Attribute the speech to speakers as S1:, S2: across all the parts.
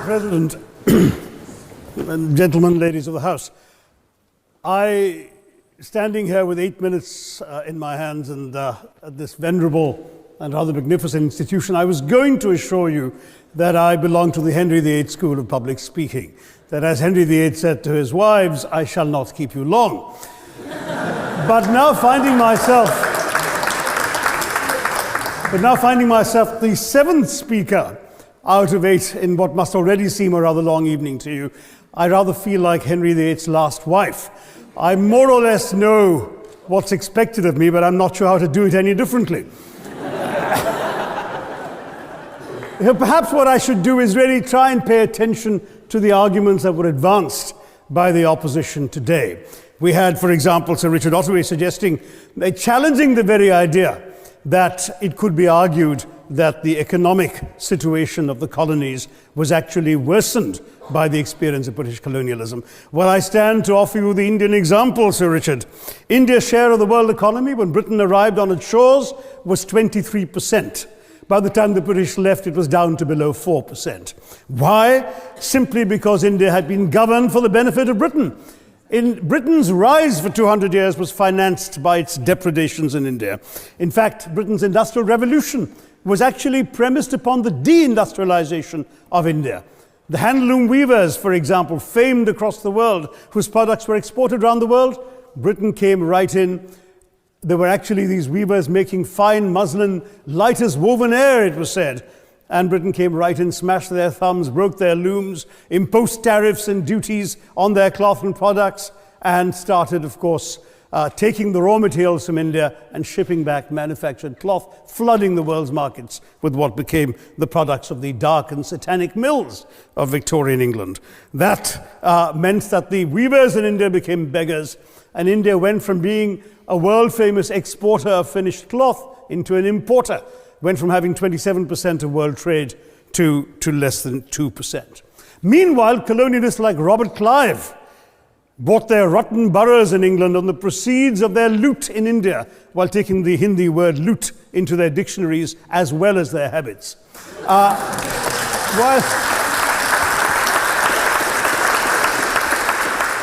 S1: President, and gentlemen, ladies of the House, standing here with 8 minutes in my hands and at this venerable and rather magnificent institution, I was going to assure you that I belong to the Henry VIII School of Public Speaking, that as Henry VIII said to his wives, I shall not keep you long. But now finding myself the seventh speaker out of 8 in what must already seem a rather long evening to you, I rather feel like Henry VIII's last wife. I more or less know what's expected of me, but I'm not sure how to do it any differently. Perhaps what I should do is really try and pay attention to the arguments that were advanced by the opposition today. We had, for example, Sir Richard Ottaway challenging the very idea that it could be argued that the economic situation of the colonies was actually worsened by the experience of British colonialism. Well, I stand to offer you the Indian example, Sir Richard. India's share of the world economy when Britain arrived on its shores was 23%. By the time the British left, it was down to below 4%. Why? Simply because India had been governed for the benefit of Britain. Britain's rise for 200 years was financed by its depredations in India. In fact, Britain's industrial revolution was actually premised upon the deindustrialization of India. The handloom weavers, for example, famed across the world, whose products were exported around the world, Britain came right in. There were actually these weavers making fine muslin, light as woven air, it was said. And Britain came right in, smashed their thumbs, broke their looms, imposed tariffs and duties on their cloth and products, and started, of course, taking the raw materials from India and shipping back manufactured cloth, flooding the world's markets with what became the products of the dark and satanic mills of Victorian England. That meant that the weavers in India became beggars, and India went from being a world-famous exporter of finished cloth into an importer, went from having 27% of world trade to less than 2%. Meanwhile, colonialists like Robert Clive bought their rotten boroughs in England on the proceeds of their loot in India, while taking the Hindi word loot into their dictionaries as well as their habits.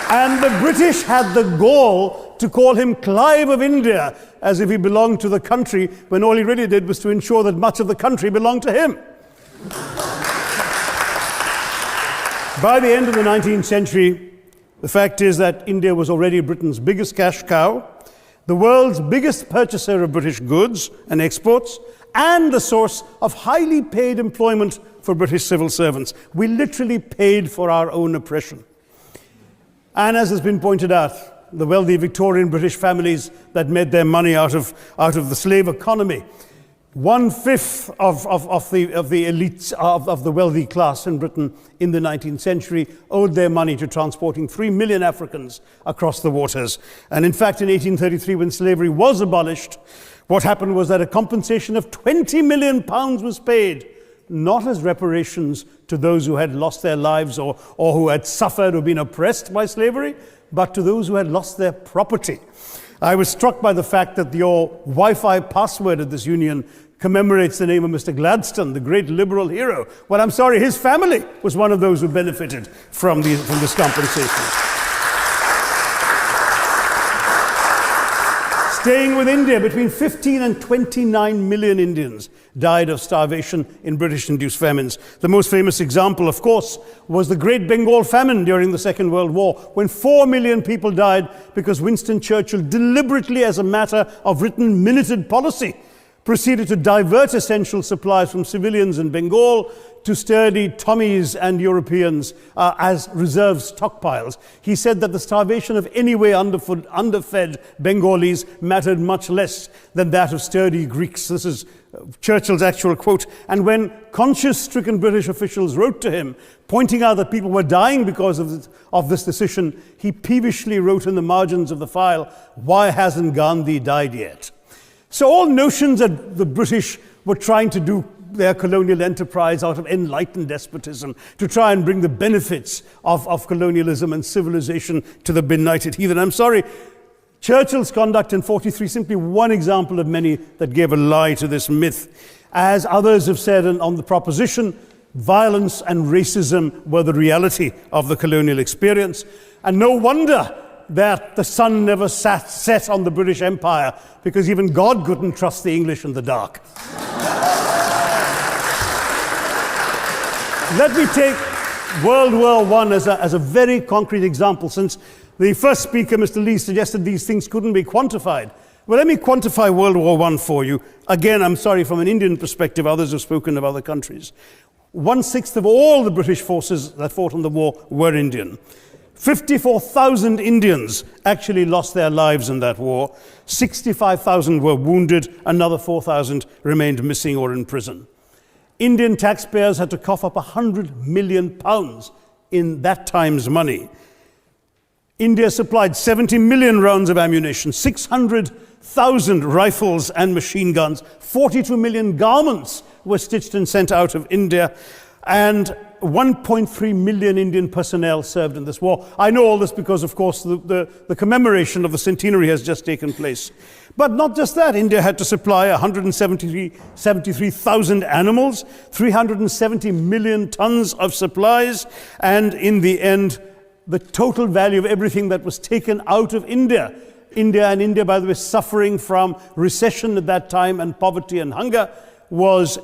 S1: And the British had the gall to call him Clive of India, as if he belonged to the country, when all he really did was to ensure that much of the country belonged to him. By the end of the 19th century, the fact is that India was already Britain's biggest cash cow, the world's biggest purchaser of British goods and exports, and the source of highly paid employment for British civil servants. We literally paid for our own oppression. And as has been pointed out, the wealthy Victorian British families that made their money out of the slave economy, 1/5 of the elites of the wealthy class in Britain in the 19th century owed their money to transporting 3 million Africans across the waters. And in fact, in 1833, when slavery was abolished, what happened was that a compensation of £20 million was paid, not as reparations to those who had lost their lives or who had suffered or been oppressed by slavery, but to those who had lost their property. I was struck by the fact that your Wi-Fi password at this union commemorates the name of Mr. Gladstone, the great liberal hero. Well, I'm sorry, his family was one of those who benefited from this compensation. Staying with India, between 15 and 29 million Indians died of starvation in British-induced famines. The most famous example, of course, was the Great Bengal Famine during the Second World War, when 4 million people died because Winston Churchill, deliberately as a matter of written minuted policy, proceeded to divert essential supplies from civilians in Bengal to sturdy Tommies and Europeans as reserve stockpiles. He said that the starvation of anyway underfed Bengalis mattered much less than that of sturdy Greeks. This is Churchill's actual quote. And when conscience-stricken British officials wrote to him, pointing out that people were dying because of this decision, he peevishly wrote in the margins of the file, "Why hasn't Gandhi died yet?" So all notions that the British were trying to do their colonial enterprise out of enlightened despotism, to try and bring the benefits of colonialism and civilization to the benighted heathen. I'm sorry, Churchill's conduct in 43, simply one example of many that gave a lie to this myth. As others have said on the proposition, Violence and racism were the reality of the colonial experience. And no wonder that the sun never set on the British Empire, because even God couldn't trust the English in the dark. Let me take World War I as a very concrete example, since the first speaker, Mr. Lee, suggested these things couldn't be quantified. Well, let me quantify World War I for you. Again, I'm sorry, from an Indian perspective, others have spoken of other countries. 1/6 of all the British forces that fought in the war were Indian. 54,000 Indians actually lost their lives in that war. 65,000 were wounded. Another 4,000 remained missing or in prison. Indian taxpayers had to cough up £100 million in that time's money. India supplied 70 million rounds of ammunition, 600,000 rifles and machine guns, 42 million garments were stitched and sent out of India, and 1.3 million Indian personnel served in this war. I know all this because, of course, the commemoration of the centenary has just taken place. But not just that, India had to supply 173,000 animals, 370 million tons of supplies, and in the end, the total value of everything that was taken out of India, India, by the way, suffering from recession at that time and poverty and hunger, was,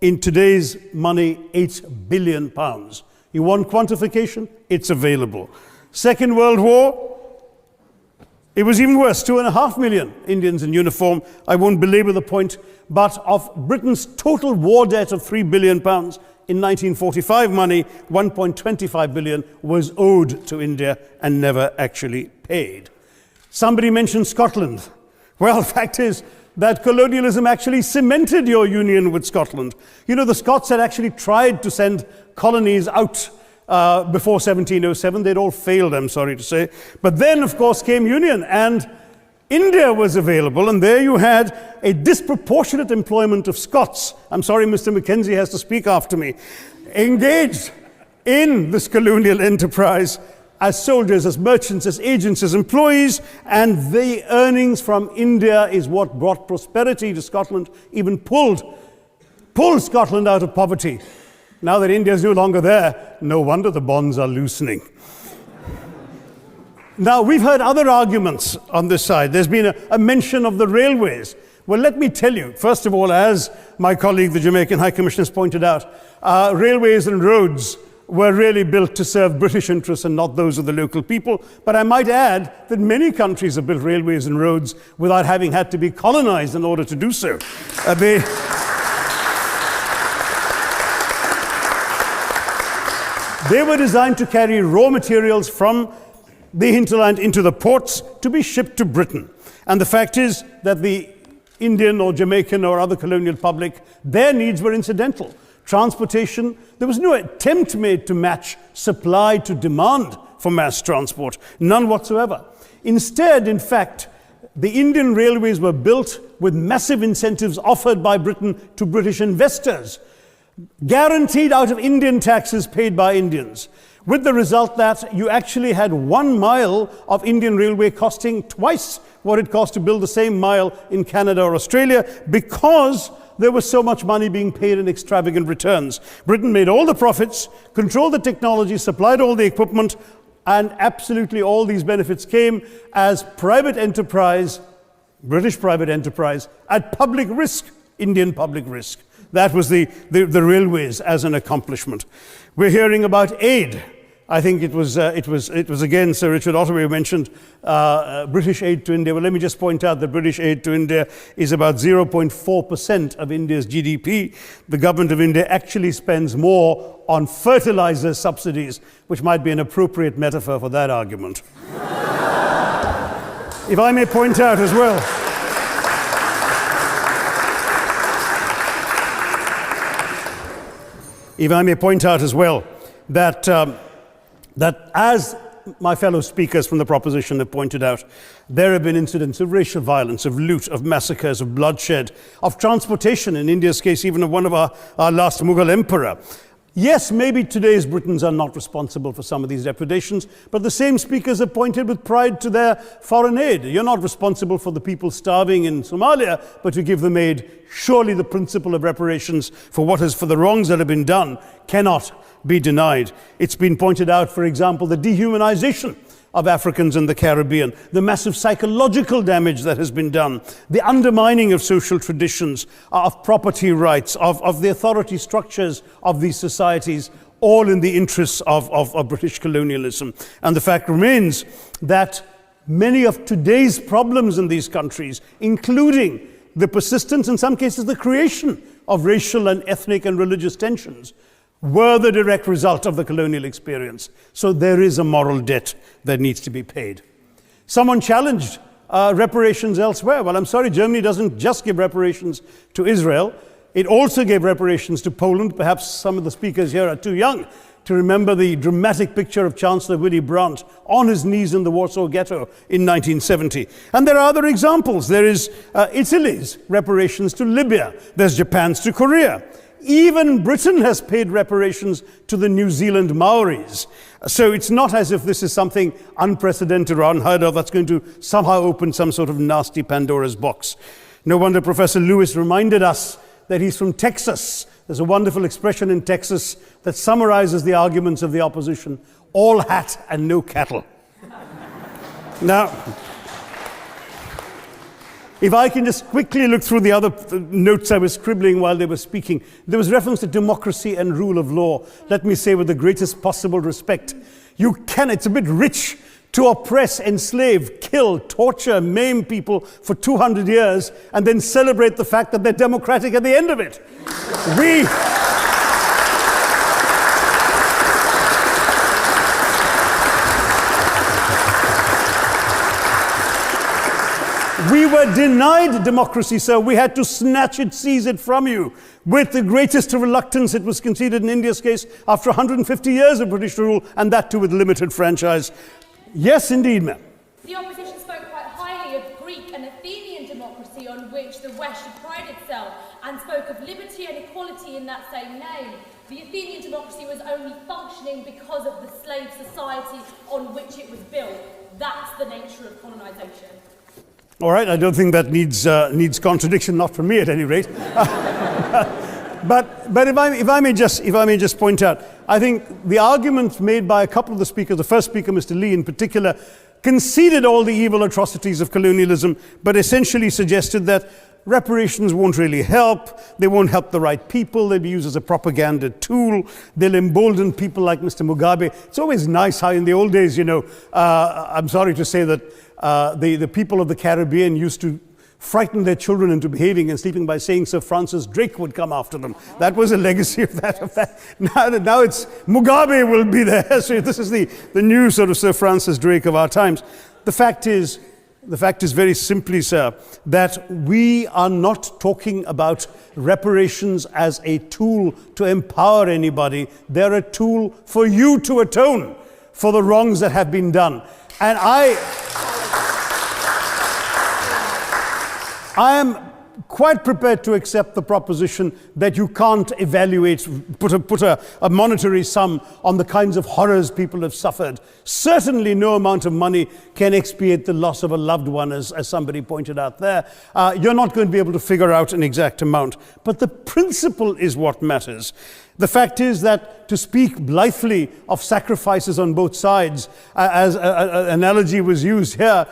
S1: in today's money, £8 billion. You want quantification? It's available. Second World War, it was even worse, 2.5 million Indians in uniform. I won't belabor the point, but of Britain's total war debt of £3 billion, in 1945 money, 1.25 billion was owed to India and never actually paid. Somebody mentioned Scotland. Well, the fact is that colonialism actually cemented your union with Scotland. You know, the Scots had actually tried to send colonies out before 1707. They'd all failed, I'm sorry to say. But then, of course, came union, and India was available, and there you had a disproportionate employment of Scots. I'm sorry, Mr. Mackenzie has to speak after me. Engaged in this colonial enterprise as soldiers, as merchants, as agents, as employees, and the earnings from India is what brought prosperity to Scotland, even pulled Scotland out of poverty. Now that India is no longer there, no wonder the bonds are loosening. Now, we've heard other arguments on this side. There's been a mention of the railways. Well, let me tell you, first of all, as my colleague, the Jamaican High Commissioner, has pointed out, railways and roads were really built to serve British interests and not those of the local people. But I might add that many countries have built railways and roads without having had to be colonized in order to do so. They were designed to carry raw materials from the hinterland into the ports to be shipped to Britain. And the fact is that the Indian or Jamaican or other colonial public, their needs were incidental. Transportation, there was no attempt made to match supply to demand for mass transport, none whatsoever. Instead, in fact, the Indian railways were built with massive incentives offered by Britain to British investors, guaranteed out of Indian taxes paid by Indians, with the result that you actually had 1 mile of Indian railway costing twice what it cost to build the same mile in Canada or Australia, because there was so much money being paid in extravagant returns. Britain made all the profits, controlled the technology, supplied all the equipment, and absolutely all these benefits came as private enterprise, British private enterprise, at public risk, Indian public risk. That was the railways as an accomplishment. We're hearing about aid. I think it was again Sir Richard Ottaway who mentioned British aid to India. Well, let me just point out that British aid to India is about 0.4% of India's GDP. The government of India actually spends more on fertilizer subsidies, which might be an appropriate metaphor for that argument. If I may point out as well, that as my fellow speakers from the proposition have pointed out, there have been incidents of racial violence, of loot, of massacres, of bloodshed, of transportation, in India's case, even of one of our last Mughal emperor. Yes, maybe today's Britons are not responsible for some of these depredations, but the same speakers have pointed with pride to their foreign aid. You're not responsible for the people starving in Somalia, but you give them aid. Surely the principle of reparations for the wrongs that have been done cannot be denied. It's been pointed out, for example, the dehumanization of Africans in the Caribbean, the massive psychological damage that has been done, the undermining of social traditions, of property rights, of the authority structures of these societies, all in the interests of British colonialism. And the fact remains that many of today's problems in these countries, including the persistence, in some cases the creation of racial and ethnic and religious tensions, were the direct result of the colonial experience. So there is a moral debt that needs to be paid. Someone challenged reparations elsewhere. Well, I'm sorry, Germany doesn't just give reparations to Israel. It also gave reparations to Poland. Perhaps some of the speakers here are too young to remember the dramatic picture of Chancellor Willy Brandt on his knees in the Warsaw Ghetto in 1970. And there are other examples. There is Italy's reparations to Libya. There's Japan's to Korea. Even Britain has paid reparations to the New Zealand Maoris. So it's not as if this is something unprecedented or unheard of that's going to somehow open some sort of nasty Pandora's box. No wonder Professor Lewis reminded us that he's from Texas. There's a wonderful expression in Texas that summarizes the arguments of the opposition: all hat and no cattle. Now, if I can just quickly look through the other notes I was scribbling while they were speaking, there was reference to democracy and rule of law. Let me say with the greatest possible respect, it's a bit rich to oppress, enslave, kill, torture, maim people for 200 years and then celebrate the fact that they're democratic at the end of it. We were denied democracy, sir. We had to snatch it, seize it from you. With the greatest reluctance, it was conceded in India's case after 150 years of British rule, and that too with limited franchise. Yes, indeed, ma'am.
S2: The opposition spoke quite highly of Greek and Athenian democracy on which the West should pride itself, and spoke of liberty and equality in that same name. The Athenian democracy was only functioning because of the slave society on which it was built. That's the nature of colonisation.
S1: All right, I don't think that needs contradiction, not from me at any rate. But if I may just point out, I think the argument made by a couple of the speakers, the first speaker, Mr. Lee in particular, conceded all the evil atrocities of colonialism, but essentially suggested that reparations won't really help. They won't help the right people. They'll be used as a propaganda tool. They'll embolden people like Mr. Mugabe. It's always nice how in the old days, I'm sorry to say that the people of the Caribbean used to frighten their children into behaving and sleeping by saying Sir Francis Drake would come after them. That was a legacy of that. Now it's Mugabe will be there. So this is the new sort of Sir Francis Drake of our times. The fact is very simply, sir, that we are not talking about reparations as a tool to empower anybody. They're a tool for you to atone for the wrongs that have been done. And I am quite prepared to accept the proposition that you can't put a monetary sum on the kinds of horrors people have suffered. Certainly no amount of money can expiate the loss of a loved one, as somebody pointed out there. You're not going to be able to figure out an exact amount. But the principle is what matters. The fact is that to speak blithely of sacrifices on both sides, as an analogy was used here,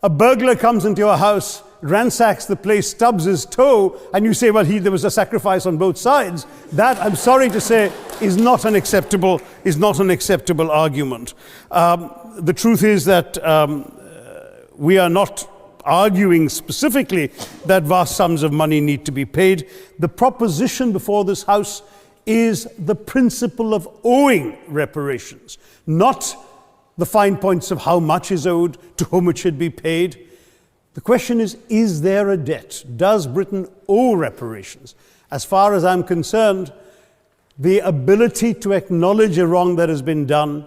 S1: a burglar comes into your house, ransacks the place, stubs his toe, and you say, well, there was a sacrifice on both sides. That, I'm sorry to say, is not an acceptable argument. The truth is that we are not arguing specifically that vast sums of money need to be paid. The proposition before this House is the principle of owing reparations, not the fine points of how much is owed, to whom it should be paid. The question is there a debt? Does Britain owe reparations? As far as I'm concerned, the ability to acknowledge a wrong that has been done,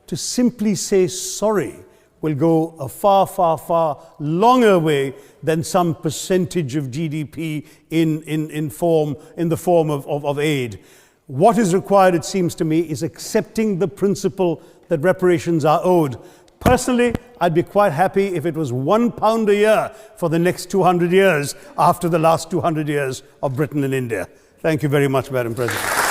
S1: to simply say sorry, will go a far, far, far longer way than some percentage of GDP in the form of aid. What is required, it seems to me, is accepting the principle that reparations are owed. Personally, I'd be quite happy if it was £1 a year for the next 200 years after the last 200 years of Britain and India. Thank you very much, Madam President.